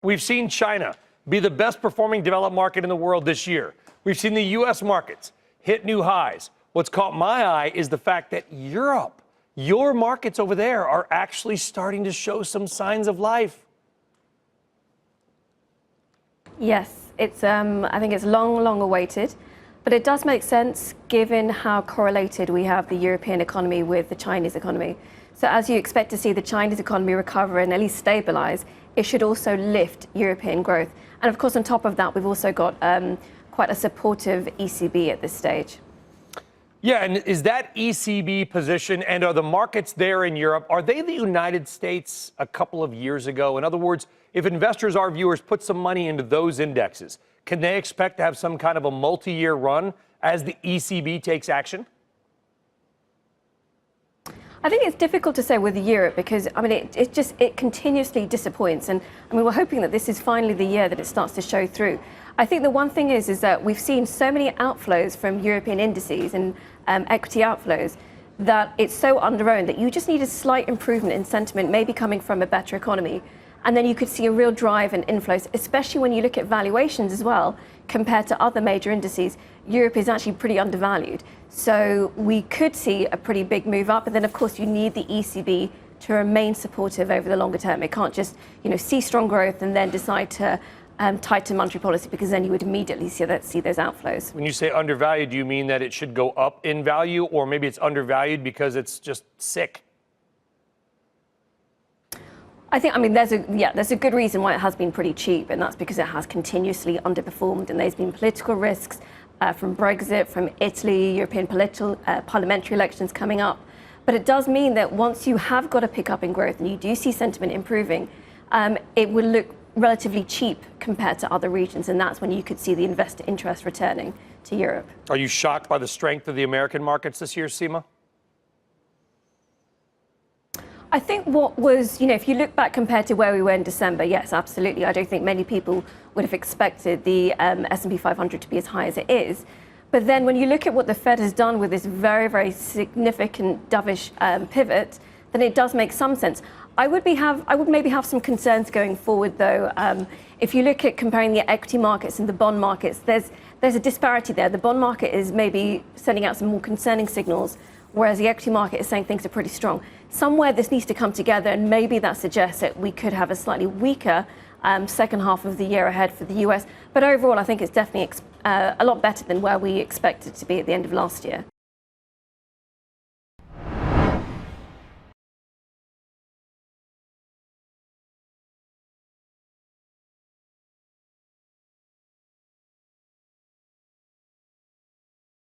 We've seen China be the best performing developed market in the world this year. We've seen the U.S. markets hit new highs. What's caught my eye is the fact that Europe, your markets over there, are actually starting to show some signs of life. Yes, I think it's long awaited, but it does make sense given how correlated we have the European economy with the Chinese economy. So as you expect to see the Chinese economy recover and at least stabilize, it should also lift European growth. And of course, on top of that, we've also got quite a supportive ECB at this stage. Yeah, and is that ECB position, and are the markets there in Europe, are they the United States a couple of years ago? In other words, if investors, our viewers, put some money into those indexes, can they expect to have some kind of a multi-year run as the ECB takes action? I think it's difficult to say with Europe because, I mean, it continuously disappoints. And I mean, we're hoping that this is finally the year that it starts to show through. I think the one thing is that we've seen so many outflows from European indices and equity outflows that it's so under-owned that you just need a slight improvement in sentiment, maybe coming from a better economy. And then you could see a real drive in inflows, especially when you look at valuations as well, compared to other major indices. Europe is actually pretty undervalued. So we could see a pretty big move up. And then, of course, you need the ECB to remain supportive over the longer term. It can't just, see strong growth and then decide to tighten monetary policy, because then you would immediately see those outflows. When you say undervalued, do you mean that it should go up in value, or maybe it's undervalued because it's just sick? I mean, there's a good reason why it has been pretty cheap, and that's because it has continuously underperformed, and there's been political risks from Brexit, from Italy, European parliamentary elections coming up. But it does mean that once you have got a pickup in growth and you do see sentiment improving, it will look relatively cheap compared to other regions, and that's when you could see the investor interest returning to Europe. Are you shocked by the strength of the American markets this year, Seema? I think what was, if you look back compared to where we were in December, yes, absolutely. I don't think many people would have expected the S&P 500 to be as high as it is. But then when you look at what the Fed has done with this very, very significant dovish pivot, then it does make some sense. I would maybe have some concerns going forward, though. If you look at comparing the equity markets and the bond markets, there's a disparity there. The bond market is maybe sending out some more concerning signals, whereas the equity market is saying things are pretty strong. Somewhere this needs to come together, and maybe that suggests that we could have a slightly weaker second half of the year ahead for the US. But overall, I think it's definitely a lot better than where we expected to be at the end of last year.